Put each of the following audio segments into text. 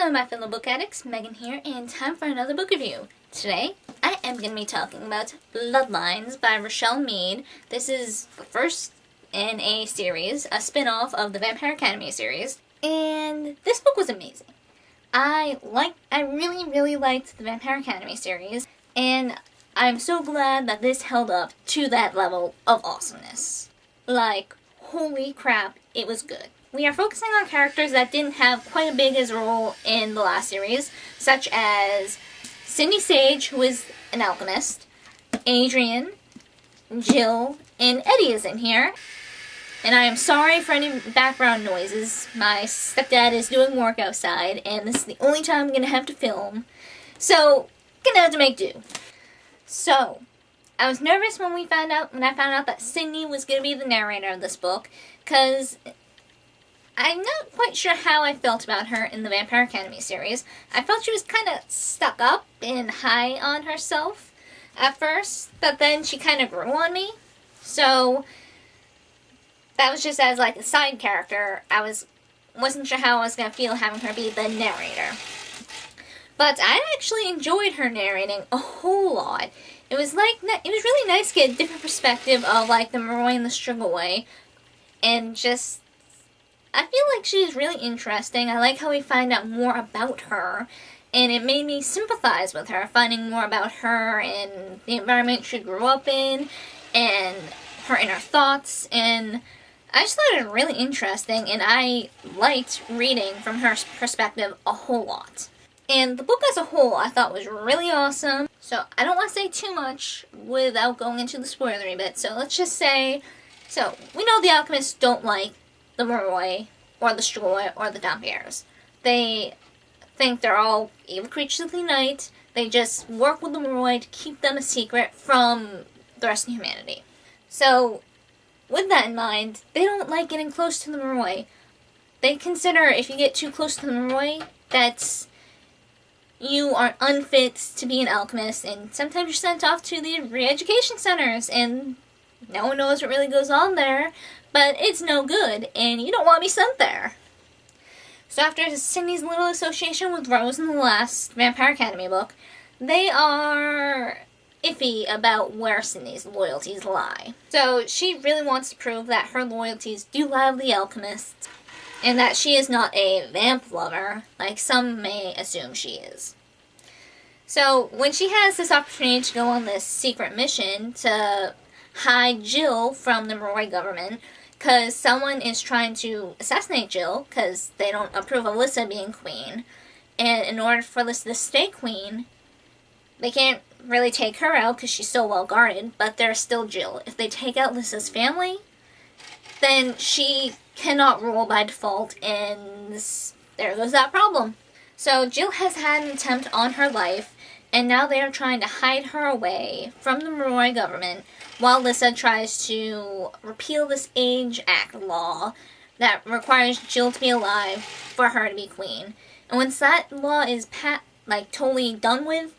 Hello my fellow book addicts, Megan here, and time for another book review. Today, I am going to be talking about Bloodlines by Richelle Mead. This is the first in a series, a spin-off of the Vampire Academy series, and this book was amazing. I really liked the Vampire Academy series, and I'm so glad that this held up to that level of awesomeness. Like, holy crap, it was good. We are focusing on characters that didn't have quite a big as role in the last series, such as Sydney Sage, who is an alchemist, Adrian, Jill, and Eddie is in here. And I am sorry for any background noises. My stepdad is doing work outside, and this is the only time I'm going to have to film. So, gonna have to make do. So, I was nervous when I found out that Sydney was going to be the narrator of this book, because I'm not quite sure how I felt about her in the Vampire Academy series. I felt she was kind of stuck up and high on herself at first, but then she kind of grew on me. So that was just as like a side character. I wasn't sure how I was going to feel having her be the narrator. But I actually enjoyed her narrating a whole lot. It was really nice to get a different perspective of like the Moroi and the Striggleway, and just I feel like she's really interesting. I like how we find out more about her, and it made me sympathize with her, finding more about her and the environment she grew up in, and her inner thoughts, and I just thought it was really interesting, and I liked reading from her perspective a whole lot. And the book as a whole I thought was really awesome, so I don't want to say too much without going into the spoilery bit, so let's just say, so we know the alchemists don't like the Moroi, or the Striggleway, or the Dampiers. They think they're all evil creatures of the night. They just work with the Moroi to keep them a secret from the rest of humanity. So, with that in mind, they don't like getting close to the Moroi. They consider if you get too close to the Moroi, that you are unfit to be an alchemist, and sometimes you're sent off to the re-education centers, and no one knows what really goes on there, but it's no good, and you don't want to be sent there. So after Sydney's little association with Rose in the last Vampire Academy book, they are iffy about where Sydney's loyalties lie. So she really wants to prove that her loyalties do lie with the alchemists, and that she is not a vamp lover, like some may assume she is. So when she has this opportunity to go on this secret mission to hide Jill from the Moroi government, because someone is trying to assassinate Jill, because they don't approve of Lissa being queen, and in order for Lissa to stay queen, they can't really take her out because she's so well guarded, but there's still Jill. If they take out Lissa's family, then she cannot rule by default, and there goes that problem. So Jill has had an attempt on her life, and now they are trying to hide her away from the Moroi government, while Lissa tries to repeal this Age Act law that requires Jill to be alive for her to be queen. And once that law is totally done with,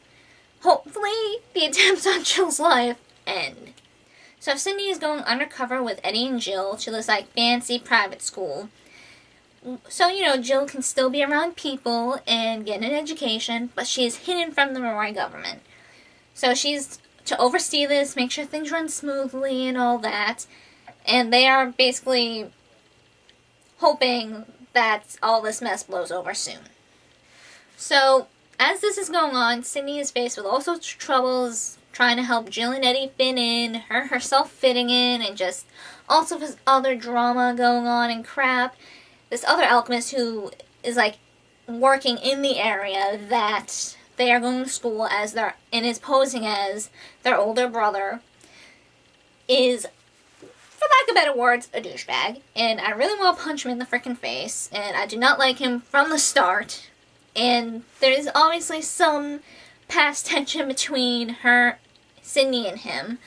hopefully the attempts on Jill's life end. So Sydney is going undercover with Eddie and Jill to this fancy private school. So, Jill can still be around people and get an education, but she is hidden from the Moroi government. So she's to oversee this, make sure things run smoothly and all that. And they are basically hoping that all this mess blows over soon. So, as this is going on, Sydney is faced with all sorts of troubles, trying to help Jill and Eddie fit in, herself fitting in, and just all sorts of other drama going on and crap. This other alchemist who is working in the area that they are going to school as and is posing as their older brother, is, for lack of better words, a douchebag. And I really want to punch him in the frickin' face, and I do not like him from the start. And there is obviously some past tension between Sydney and him.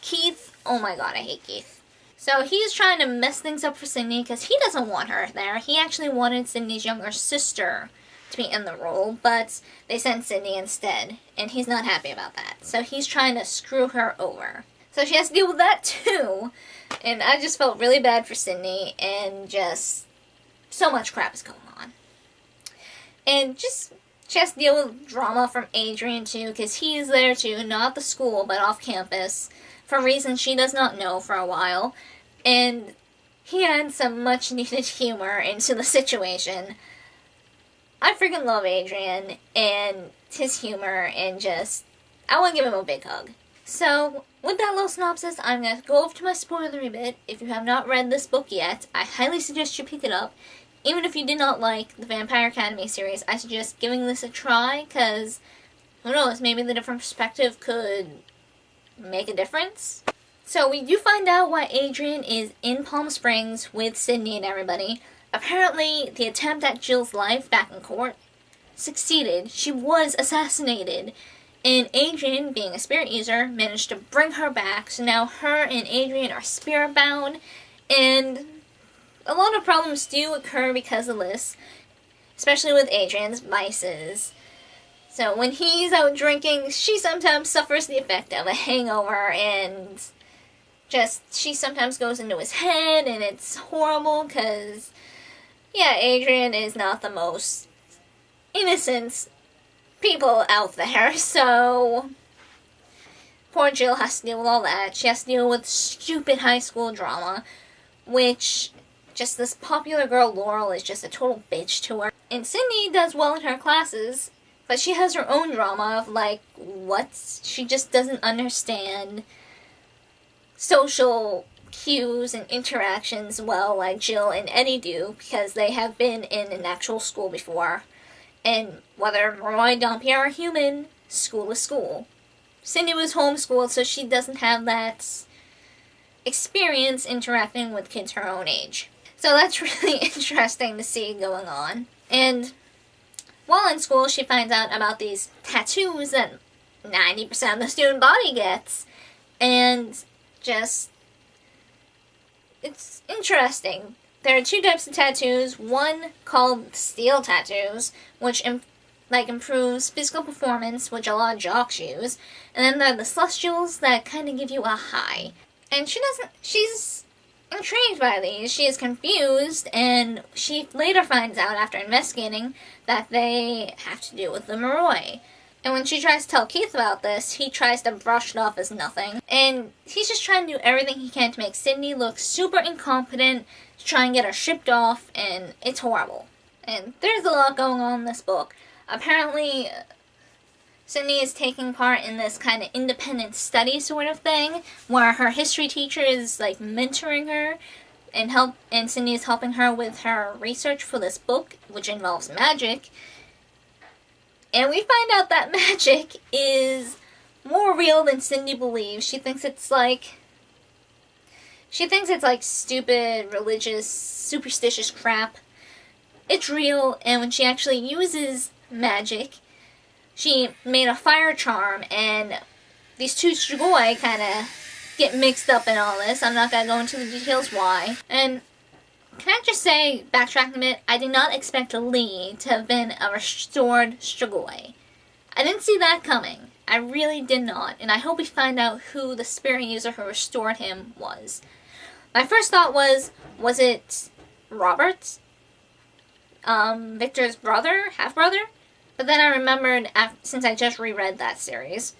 Keith, oh my god, I hate Keith. So he's trying to mess things up for Sydney because he doesn't want her there. He actually wanted Sydney's younger sister to be in the role, but they sent Sydney instead, and he's not happy about that. So he's trying to screw her over. So she has to deal with that too, and I just felt really bad for Sydney, and just so much crap is going on. And just, she has to deal with drama from Adrian too, because he is there too, not at the school, but off campus, for reasons she does not know for a while. And he adds some much needed humor into the situation. I freaking love Adrian and his humor, and just, I want to give him a big hug. So, with that little synopsis, I'm going to go over to my spoilery bit. If you have not read this book yet, I highly suggest you pick it up. Even if you did not like the Vampire Academy series, I suggest giving this a try, because, who knows, maybe the different perspective could make a difference. So, we do find out why Adrian is in Palm Springs with Sydney and everybody. Apparently, the attempt at Jill's life back in court succeeded. She was assassinated. And Adrian, being a spirit user, managed to bring her back. So now her and Adrian are spirit bound. And a lot of problems do occur because of this. Especially with Adrian's vices. So when he's out drinking, she sometimes suffers the effect of a hangover. And she sometimes goes into his head. And it's horrible because, yeah, Adrian is not the most innocent people out there, so poor Jill has to deal with all that. She has to deal with stupid high school drama, which just this popular girl Laurel is just a total bitch to her. And Sydney does well in her classes, but she has her own drama of like, what? She just doesn't understand social cues and interactions well like Jill and Eddie do, because they have been in an actual school before. And whether Roy and Dampierre are human, school is school. Cindy was homeschooled, so she doesn't have that experience interacting with kids her own age. So that's really interesting to see going on. And while in school, she finds out about these tattoos that 90% of the student body gets. And just, it's interesting. There are two types of tattoos. One called steel tattoos, which improves physical performance, which a lot of jocks use. And then there are the celestials that kind of give you a high. And she's intrigued by these. She is confused, and she later finds out after investigating that they have to do with the Moroi. And when she tries to tell Keith about this, he tries to brush it off as nothing. And he's just trying to do everything he can to make Sydney look super incompetent, to try and get her shipped off, and it's horrible. And there's a lot going on in this book. Apparently, Sydney is taking part in this kind of independent study sort of thing, where her history teacher is like mentoring her, and Sydney is helping her with her research for this book, which involves magic. And we find out that magic is more real than Cindy believes. She thinks it's like stupid, religious, superstitious crap. It's real, and when she actually uses magic, she made a fire charm, and these two Strigoi kind of get mixed up in all this. I'm not going to go into the details why. And can I just say, backtracking a bit, I did not expect Lee to have been a restored Strigoi. I didn't see that coming. I really did not, and I hope we find out who the spirit user who restored him was. My first thought was it Robert? Victor's brother? Half-brother? But then I remembered, since I just reread that series,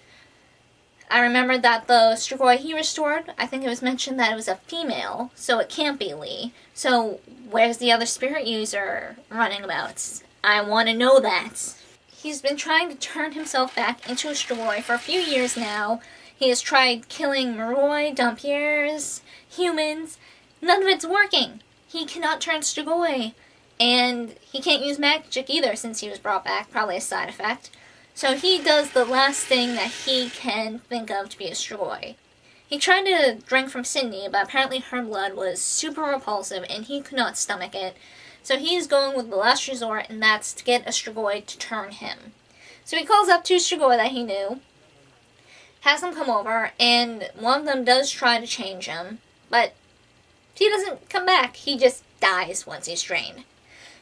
I remembered that the Strigoi he restored, I think it was mentioned that it was a female, so it can't be Lee. So where's the other spirit user running about? I want to know that. He's been trying to turn himself back into a Strigoi for a few years now. He has tried killing Moroi, Dampierre's, humans. None of it's working. He cannot turn Strigoi. And he can't use magic either since he was brought back, probably a side effect. So he does the last thing that he can think of to be a Strigoi. He tried to drink from Sydney, but apparently her blood was super repulsive and he could not stomach it. So he's going with the last resort, and that's to get a Strigoi to turn him. So he calls up two Strigoi that he knew, has them come over, and one of them does try to change him, but he doesn't come back. He just dies once he's drained.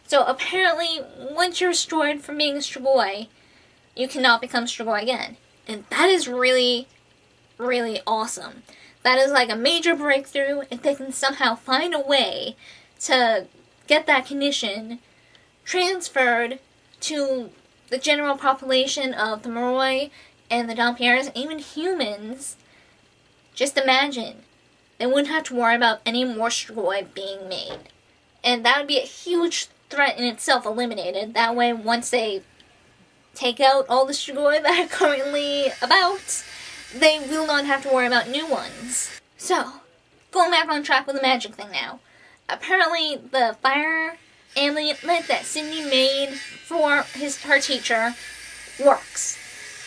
So apparently, once you're restored from being a Strigoi, you cannot become Strigoi again. And that is really, really awesome. That is like a major breakthrough if they can somehow find a way to get that condition transferred to the general population of the Moroi and the Dampierres, and even humans, just imagine, they wouldn't have to worry about any more Strigoi being made. And that would be a huge threat in itself eliminated. That way, once they take out all the Strigoi that are currently about, they will not have to worry about new ones. So, going back on track with the magic thing now. Apparently, the fire amulet that Cindy made for her teacher works.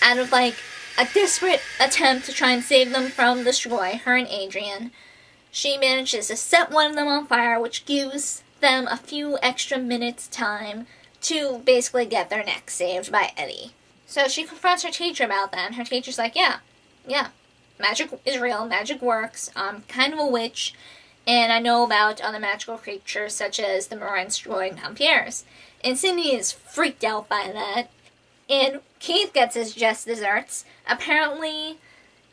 Out of, like, a desperate attempt to try and save them from the Strigoi, her and Adrian, she manages to set one of them on fire, which gives them a few extra minutes time to basically get their necks saved by Eddie. So she confronts her teacher about that, and her teacher's like, yeah, magic is real, magic works, I'm kind of a witch, and I know about other magical creatures such as the Moroi and Strigoi and Dampierres. And Cindy is freaked out by that. And Keith gets his just desserts. Apparently,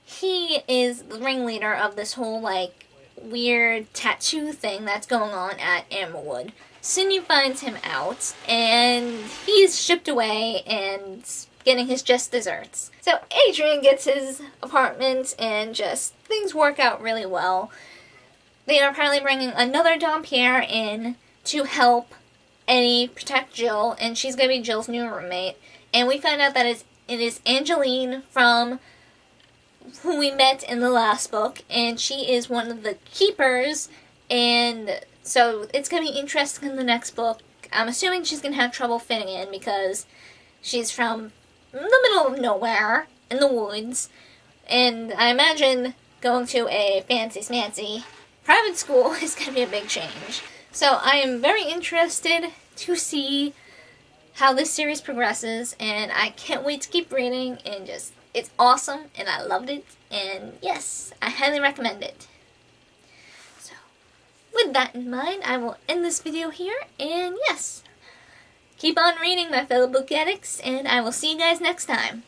he is the ringleader of this whole, like, weird tattoo thing that's going on at Amberwood. Cindy finds him out, and he's shipped away and getting his just desserts. So Adrian gets his apartment, and just things work out really well. They are apparently bringing another Dampierre in to help Eddie protect Jill, and she's going to be Jill's new roommate. And we find out that it is Angeline from who we met in the last book, and she is one of the keepers, and so it's going to be interesting in the next book. I'm assuming she's going to have trouble fitting in because she's from the middle of nowhere in the woods, and I imagine going to a fancy-smancy private school is going to be a big change. So I am very interested to see how this series progresses, and I can't wait to keep reading, and just, it's awesome, and I loved it, and yes, I highly recommend it. So, with that in mind, I will end this video here, and yes, keep on reading, my fellow book addicts, and I will see you guys next time.